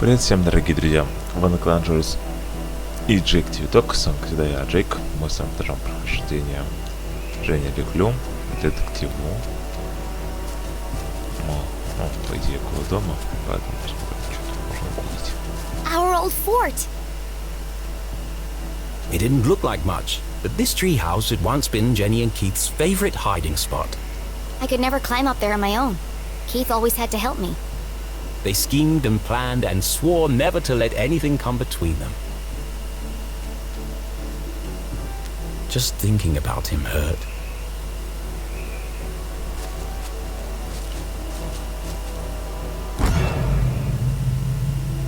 Привет всем, дорогие друзья! Вы на канале Джойс и Detectivu, с вами всегда я, Джейк. Мы с вами продолжаем прохождение Женя LeClue, Детективу. По идее, около дома, поэтому что-то можно увидеть. Our old fort! It didn't look like much, but this tree house had once been Jenny and Keith's favorite hiding spot. I could never climb up there on my own. Keith always had to help me. They schemed and planned and swore never to let anything come between them. Just thinking about him hurt.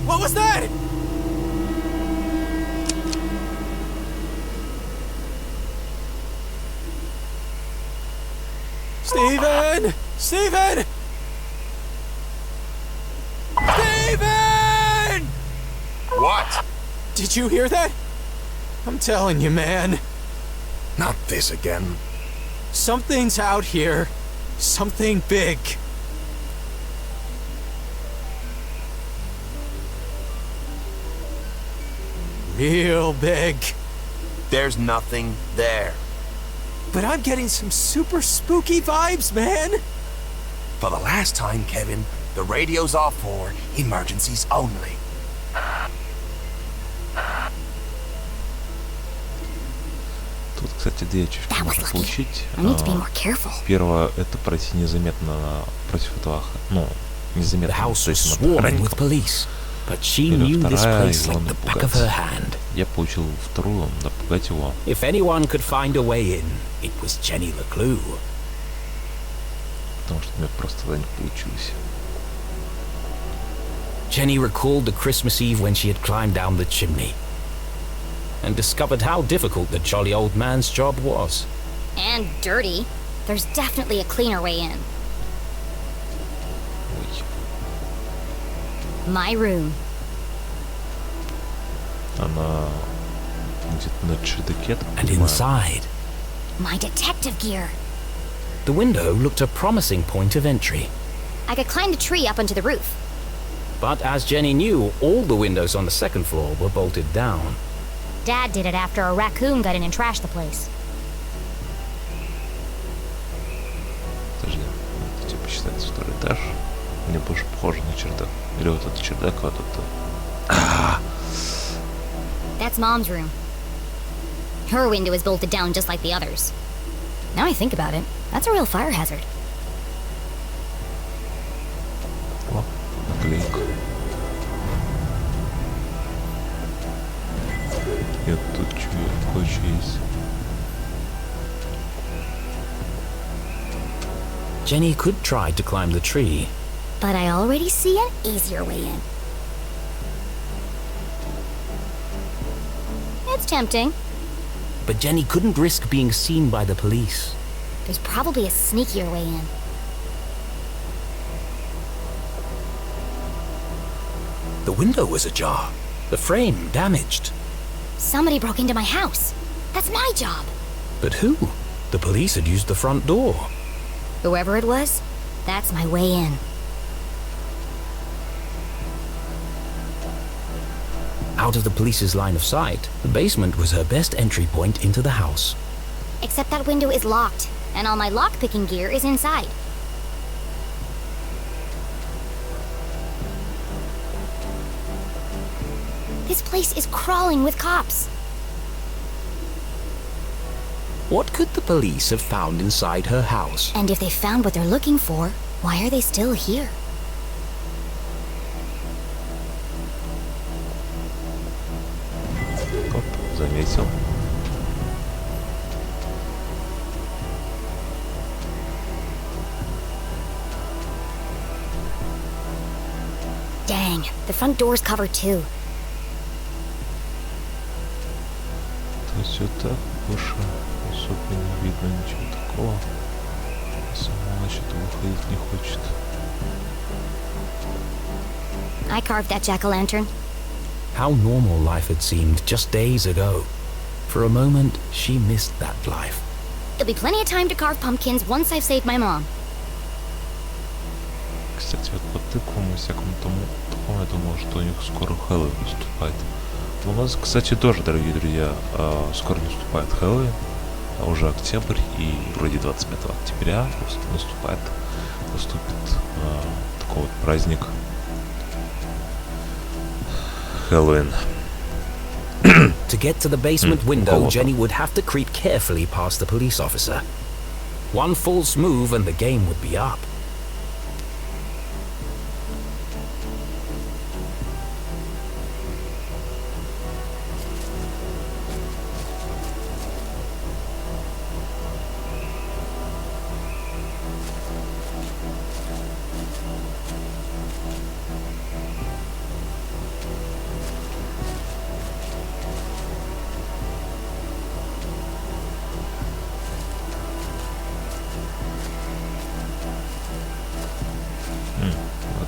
What was that? Steven! Steven! Steven! What? Did you hear that? I'm telling you, man. Not this again. Something's out here. Something big. Real big. There's nothing there. But I'm getting some super spooky vibes, man. For the last time, Kevin, the radio's off for emergencies only. Тут, кстати, две ачивки That was можно lucky. получить. I need to be more careful. Первое — это пройти незаметно против этого, The незаметно house то was есть от swarming with охранников. police, but she Или knew this вторая, place его like the back of her hand. Я получил вторую, напугать его. If anyone could find a way in, it was Jenny LeClue. Потому что у меня просто тогда не получилось. Jenny recalled the Christmas Eve when she had climbed down the chimney and discovered how difficult the jolly old man's job was. And dirty. There's definitely a cleaner way in. Ой. My room. Она где-то на чердаке, так And понимаю. inside, My detective gear. the window looked a promising point of entry. I could climb the tree up onto the roof. But as Jenny knew, all the windows on the second floor were bolted down. Dad did it after a raccoon got in and trashed the place. Подожди, надо тебе посчитать второй этаж. Мне больше похоже на чердак. Или вот этот чердак, вот это. That's Mom's room. Her window is bolted down just like the others. Now I think about it, that's a real fire hazard. О, наклейка. И тут кое-что есть. Jenny could try to climb the tree, But I already see an easier way in. It's tempting. but Jenny couldn't risk being seen by the police. There's probably a sneakier way in. The window was ajar, the frame damaged. Somebody broke into my house. That's my job. But who? The police had used the front door. Whoever it was, that's my way in. Out of the police's line of sight, the basement was her best entry point into the house. Except that window is locked, and all my lockpicking gear is inside. This place is crawling with cops. What could the police have found inside her house? And if they found what they're looking for, why are they still here? Оп, заметил. Dang, the front door's covered too. То есть вот так больше особо не видно ничего такого. Сама, значит, выходить не хочет. I carved that jack-o'-lantern. How normal life had seemed just days ago. For a moment, she missed that life. There'll be plenty of time to carve pumpkins once I've saved my mom. Кстати, вот по тыквам и всякому тому я думал, что у них скоро Хэллоуин наступает. У нас, кстати, тоже, дорогие друзья, скоро наступает Хэллоуин, а уже октябрь, и вроде 25 октября наступит такой вот праздник Хэллоуин. To get to the basement window, Jenny would have to creep carefully past the police officer. One false move and the game would be up.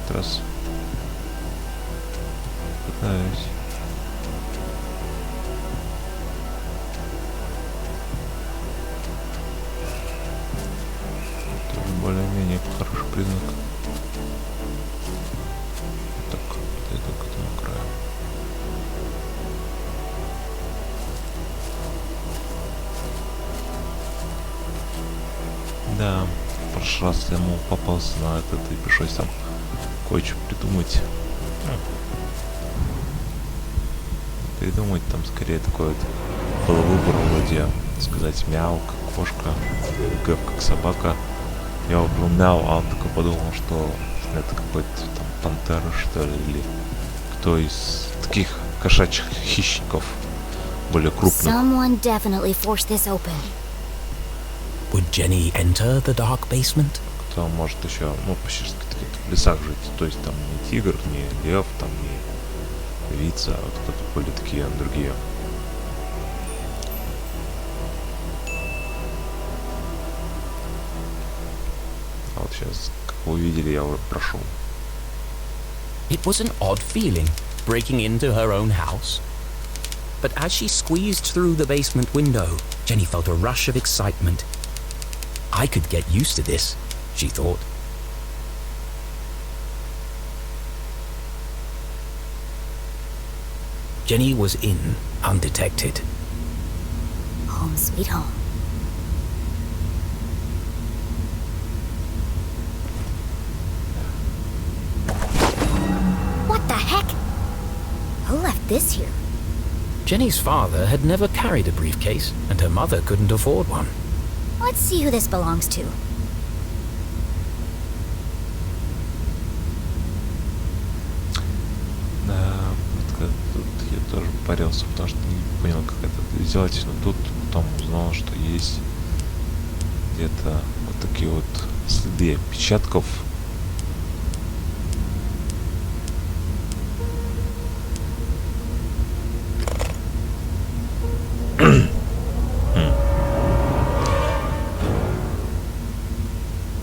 Раз пытаюсь. Тоже более-менее хороший признак. Так, подойду к этому краю. Да, в прошлый раз я ему попался на этот и пришлось там кое-что придумать. Придумать там скорее такой вот был выбор вроде сказать мяу как кошка, гэв как собака. Я выбрал мяу, а он такой подумал, что это какой-то там пантера что ли, или кто из таких кошачьих хищников более крупных. Someone definitely forced this open. Would Jenny enter the dark basement? Кто может еще, почти в лесах жить, то есть там не тигр, не лев, там не львица, а вот это были такие другие. А вот сейчас, как вы увидели, я уже прошел. It was an odd feeling, breaking into her own house. But as she squeezed through the basement window, Jenny felt a rush of excitement. I could get used to this, she thought. Jenny was in, undetected. Home sweet home. What the heck? Who left this here? Jenny's father had never carried a briefcase, and her mother couldn't afford one. Let's see who this belongs to. Да, тут я тоже парился, потому что не понял, как это сделать, но тут потом узнал, что есть где-то вот такие вот следы отпечатков.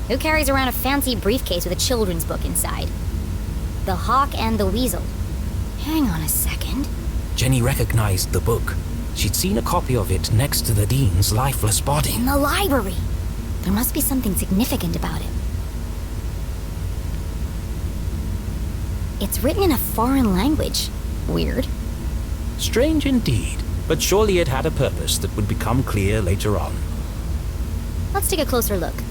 Who carries around a fancy briefcase with a children's book inside? The Hawk and the Weasel. Hang on a second. Jenny recognized the book. She'd seen a copy of it next to the dean's lifeless body. In the library. There must be something significant about it. It's written in a foreign language. Weird. Strange indeed, but surely it had a purpose that would become clear later on. Let's take a closer look.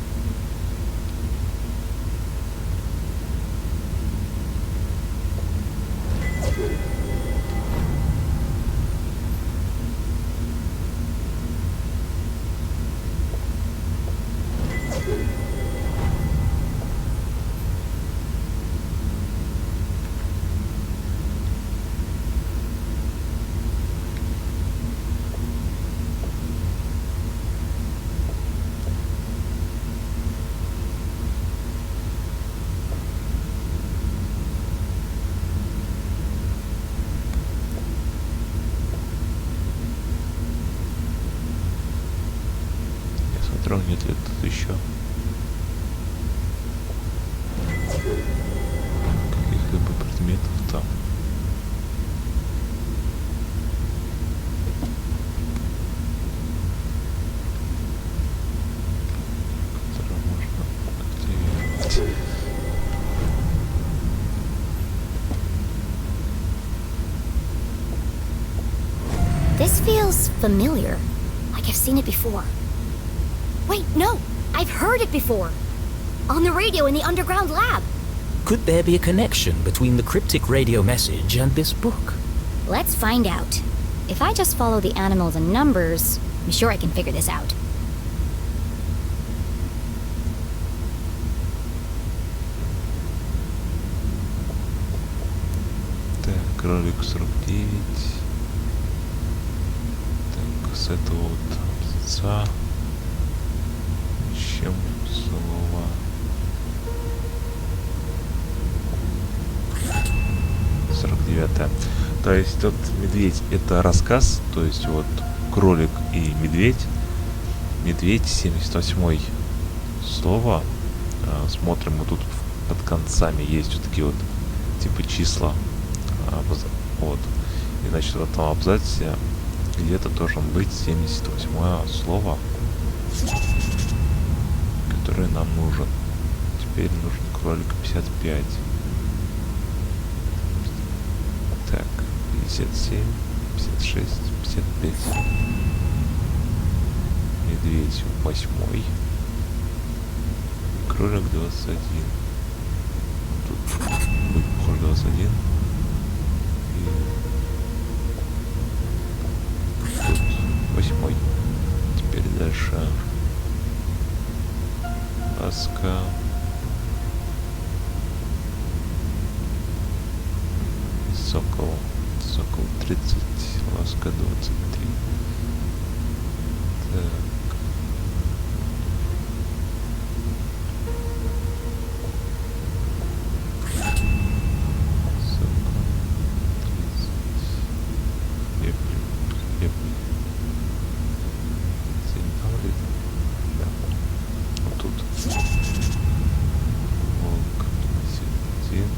Нет ли тут еще каких-либо предметов там? Которые можно активировать. This feels familiar. Like I've seen it before. Wait, no! I've heard it before! On the radio in the underground lab! Could there be a connection between the cryptic radio message and this book? Let's find out. If I just follow the animals and numbers, I'm sure I can figure this out. Так, кролик 49. Так, с этого вот абзаца ищем слово. То есть тот медведь — это рассказ, то есть вот кролик и медведь. Медведь 78 слово. Смотрим, вот тут под концами есть вот такие вот типа числа. Вот. И значит в этом абзаце где-то должен быть 78 слово, которое нам нужен. Теперь нужен кролик 55. Так, 57, 56, 55. Медведь 8. Кролик 21. Тут будет похож 21. И тут 8. Теперь дальше ласка. Сокол. Сокол 30. Ласка 23. Так. Сокол 30. Хлеб. Да. Вот тут. Волк 51.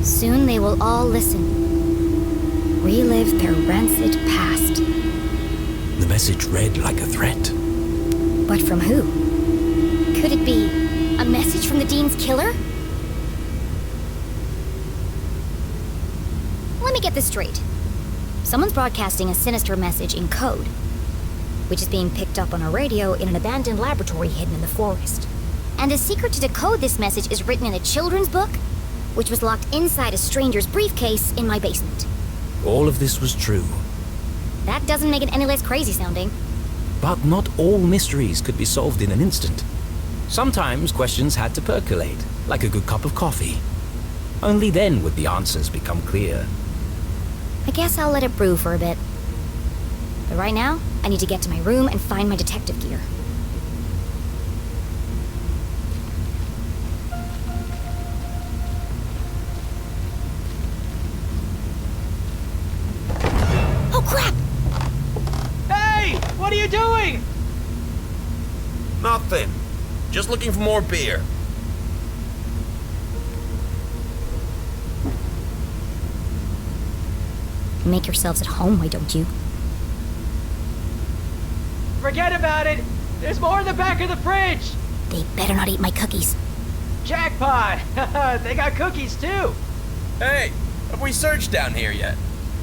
Soon they will all listen. Relive their rancid past. The message read like a threat. But from who? Could it be a message from the Dean's killer? Let me get this straight. Someone's broadcasting a sinister message in code, which is being picked up on a radio in an abandoned laboratory hidden in the forest. And the secret to decode this message is written in a children's book, which was locked inside a stranger's briefcase in my basement. All of this was true. That doesn't make it any less crazy sounding. But not all mysteries could be solved in an instant. Sometimes questions had to percolate, like a good cup of coffee. Only then would the answers become clear. I guess I'll let it brew for a bit. But right now, I need to get to my room and find my detective gear. Oh crap! Hey! What are you doing? Nothing. Just looking for more beer. Make yourselves at home, why don't you? Forget about it. There's more in the back of the fridge. They better not eat my cookies. Jackpot. They got cookies too. Hey, have we searched down here yet?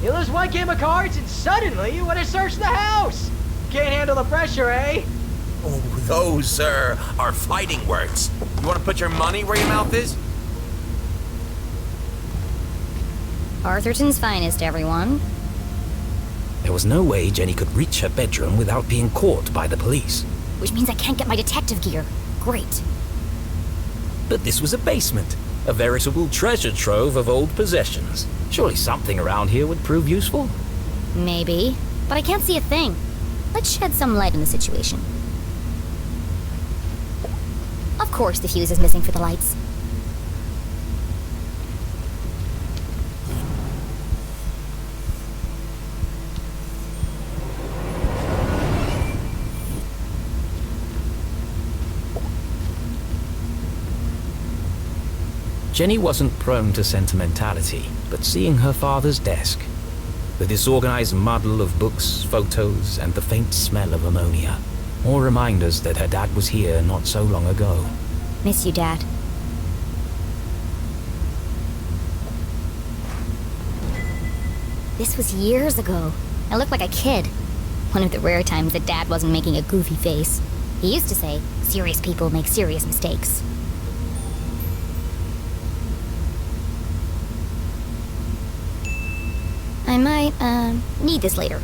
You lose one game of cards and suddenly you want to search the house. Can't handle the pressure, eh? Oh, those, sir, are fighting words. You want to put your money where your mouth is? Arthurton's finest, everyone. There was no way Jenny could reach her bedroom without being caught by the police. Which means I can't get my detective gear. Great. But this was a basement, a veritable treasure trove of old possessions. Surely something around here would prove useful? Maybe. But I can't see a thing. Let's shed some light on the situation. Of course the fuse is missing for the lights. Jenny wasn't prone to sentimentality, but seeing her father's desk, the disorganized muddle of books, photos, and the faint smell of ammonia, more reminders that her dad was here not so long ago. Miss you, Dad. This was years ago. I looked like a kid. One of the rare times that Dad wasn't making a goofy face. He used to say, serious people make serious mistakes. I might, need this later.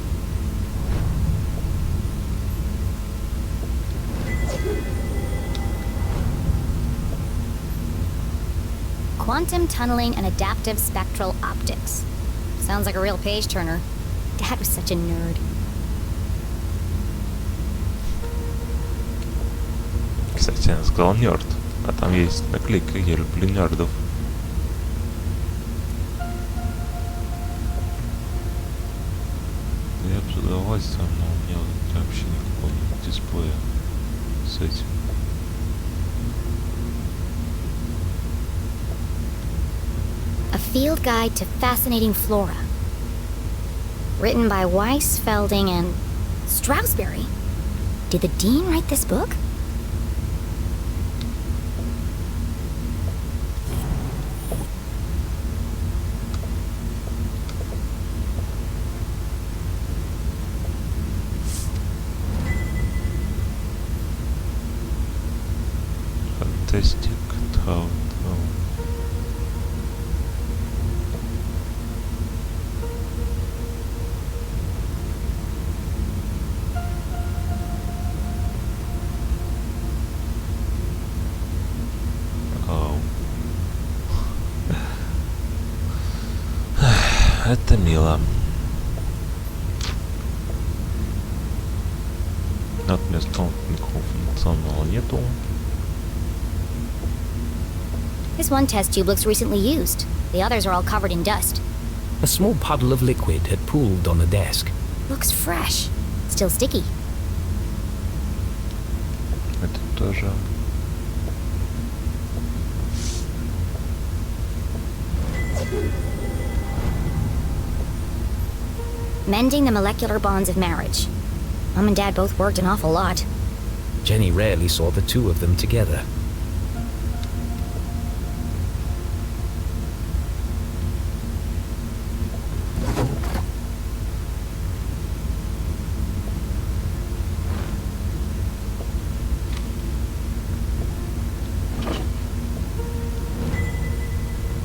Quantum tunneling and adaptive spectral optics. Sounds like a real page-turner. Dad was such a nerd. Кстати, я сказал нерд, а там есть наклейка «Я люблю нердов». Я бы с удовольствием, но у меня вообще никакого дисплея с этим. A Field Guide to Fascinating Flora. Written by Weiss, Felding, and Stroudsbury. Did the Dean write this book? Fantastic Town. Это мило. От места никакого функционала нету. This one test tube looks recently used. The others are all covered in dust. A small puddle of liquid had pooled on the desk. Looks fresh. Still sticky. Это тоже. Mending the molecular bonds of marriage. Mom and Dad both worked an awful lot. Jenny rarely saw the two of them together.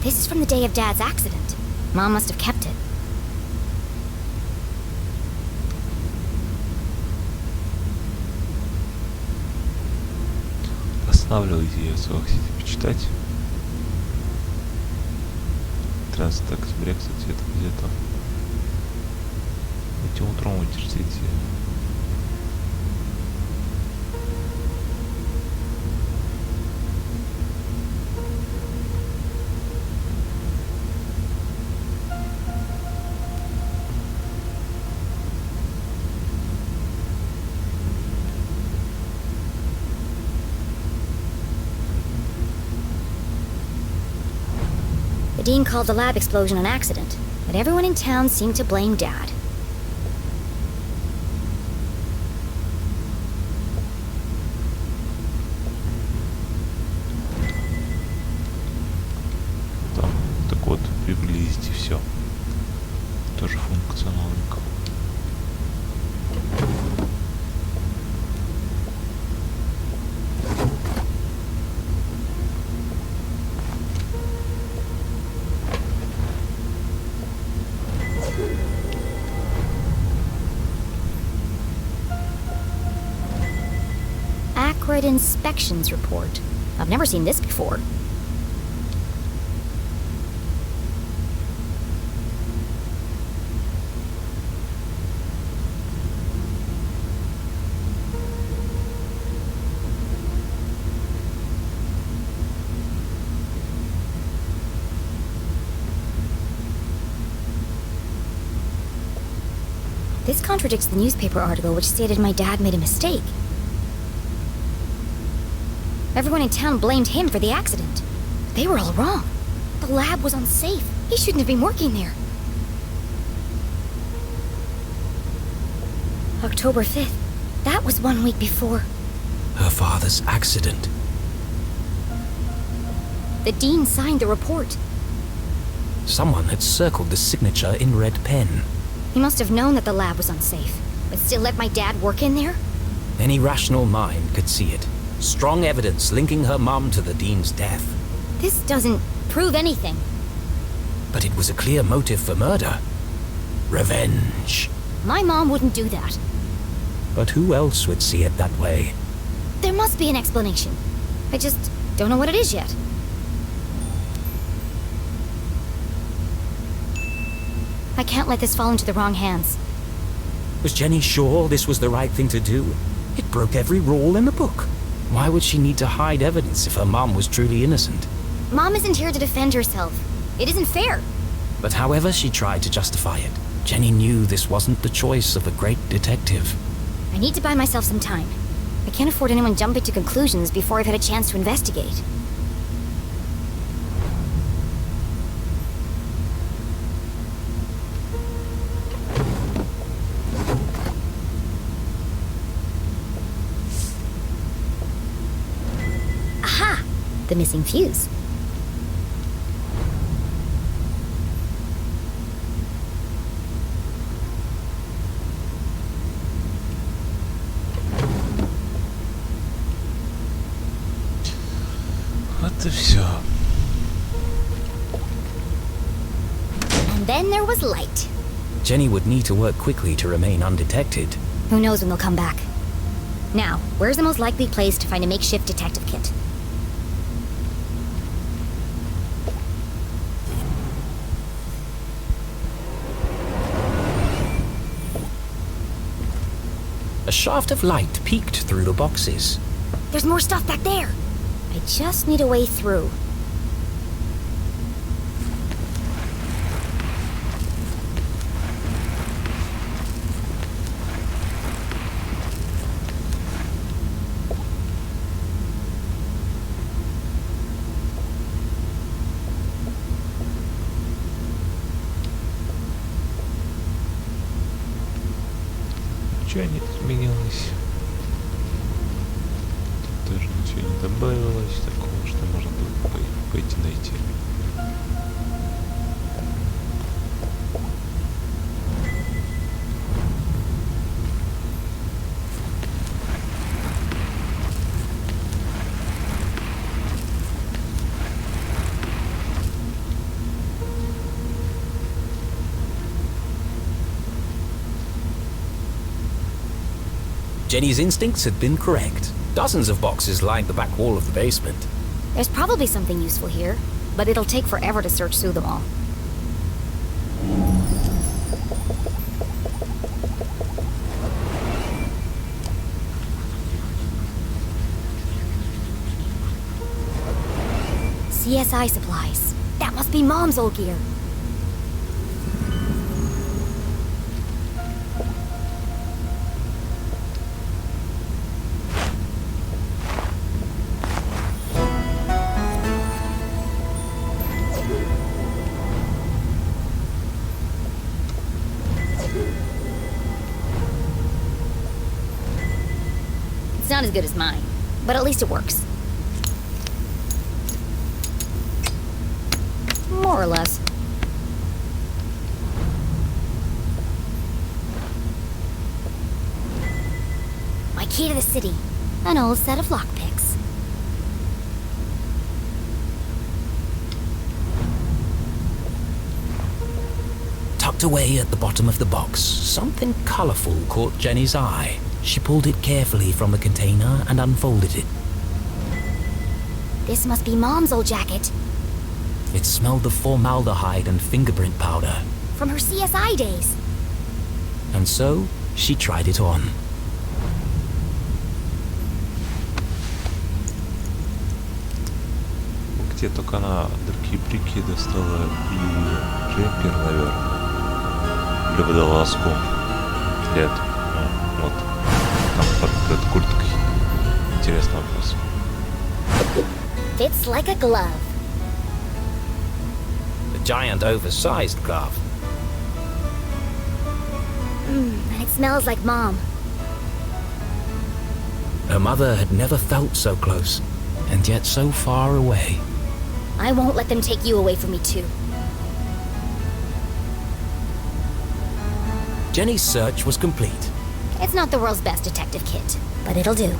This is from the day of Dad's accident. Mom must have kept it. Останавливайте, если вы хотите почитать. 13 октября, кстати, это где-то. Этим утром вы чтите. The Dean called the lab explosion an accident, but everyone in town seemed to blame Dad. Там, так вот, приблизите все. Тоже функциональненько. Secret inspections report. I've never seen this before. This contradicts the newspaper article which stated my dad made a mistake. Everyone in town blamed him for the accident. They were all wrong. The lab was unsafe. He shouldn't have been working there. October 5th. That was 1 week before. Her father's accident. The dean signed the report. Someone had circled the signature in red pen. He must have known that the lab was unsafe, but still let my dad work in there? Any rational mind could see it. Strong evidence linking her mum to the dean's death. This doesn't prove anything. But it was a clear motive for murder. Revenge. My mom wouldn't do that. But who else would see it that way? There must be an explanation. I just don't know what it is yet. I can't let this fall into the wrong hands. Was Jenny sure this was the right thing to do? It broke every rule in the book. Why would she need to hide evidence if her mom was truly innocent? Mom isn't here to defend herself. It isn't fair. But however she tried to justify it, Jenny knew this wasn't the choice of a great detective. I need to buy myself some time. I can't afford anyone jumping to conclusions before I've had a chance to investigate. Aha! The missing fuse. Вот и все. And then there was light. Jenny would need to work quickly to remain undetected. Who knows when they'll come back. Now, where's the most likely place to find a makeshift detective kit? A shaft of light peeked through the boxes. There's more stuff back there. I just need a way through. Ничего не изменилось. Тут тоже ничего не добавилось такого, что можно было пойти найти. Jenny's instincts had been correct. Dozens of boxes lined the back wall of the basement. There's probably something useful here, but it'll take forever to search through them all. CSI supplies. That must be Mom's old gear. It's not as good as mine, but at least it works. More or less. My key to the city. An old set of lockpicks. Tucked away at the bottom of the box, something colorful caught Jenny's eye. she pulled it carefully from the container and unfolded it. This must be Mom's old jacket. It smelled of formaldehyde and fingerprint powder. From her CSI days. And so, she tried it on. Где только она такие брюки достала и джемпер, наверное. Или водолазку. Нет. Вот. Там под курткой. Интересный вопрос. Fits like a glove. A giant oversized glove. And it smells like Mom. Her mother had never felt so close, and yet so far away. I won't let them take you away from me too. Jenny's search was complete. It's not the world's best detective kit, but it'll do.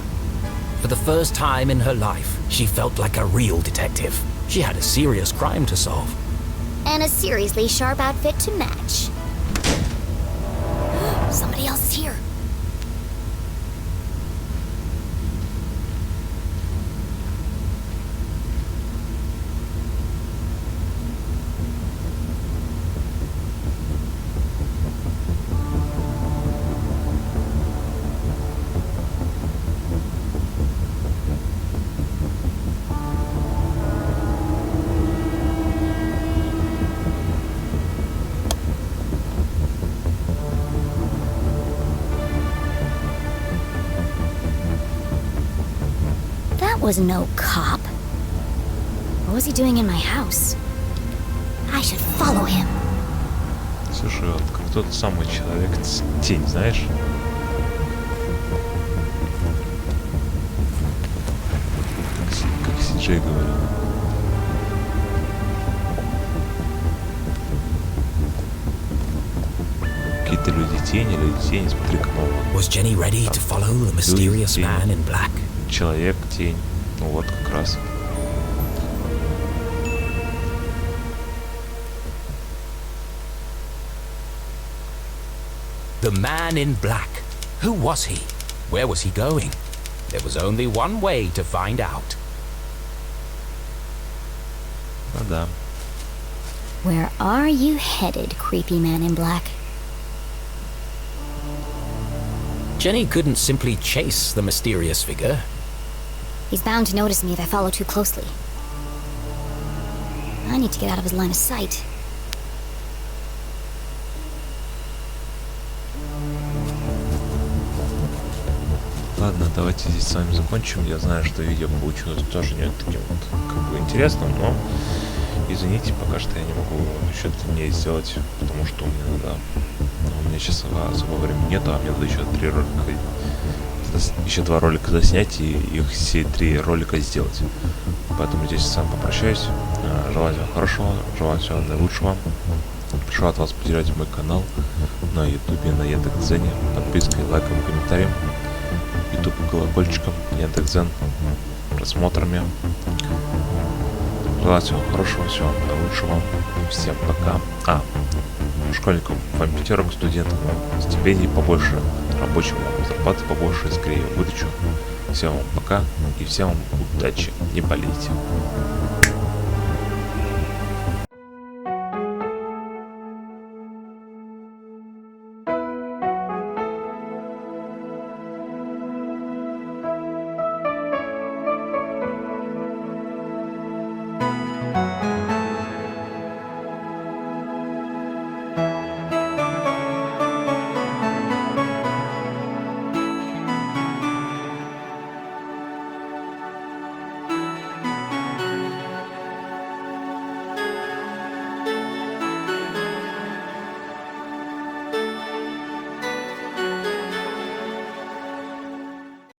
For the first time in her life, she felt like a real detective. She had a serious crime to solve. And a seriously sharp outfit to match. Somebody else is here. Was no cop. What was he doing in my house? I should follow him. Слушай, вот как тот самый человек, тень, знаешь? Как Си-Джей говорил. Какие-то люди тени, смотри-ка, ну. Was Jenny ready to follow the mysterious man in black? Человек, тень. Ну вот как раз. The man in black. Who was he? Where was he going? There was only one way to find out. Ну да. Where are you headed, creepy man in black? Jenny couldn't simply chase the mysterious figure. He's bound to notice me if I follow too closely. I need to get out of his line of sight. Ладно, давайте здесь с вами закончим. Я знаю, что видео получилось тоже не таким вот как бы интересным, но извините, пока что я не могу еще длиннее сделать, потому что у меня надо... У меня сейчас особо времени нету, а мне надо еще 3 ролика, еще 2 ролика заснять и их все 3 ролика сделать. Поэтому здесь с вами попрощаюсь. Желаю вам хорошего, желаю всего наилучшего. Прошу от вас поддержать мой канал на ютубе, на Яндекс.Дзене, подпиской, лайком, комментарием, ютуб колокольчиком, Яндекс.Дзен, просмотрами. Желаю всего хорошего, всего наилучшего. Всем пока. Школьникам, вампирам, студентам стипендий побольше, рабочим зарплаты побольше, скорее выдачу. Всем вам пока и всем вам удачи, не болейте.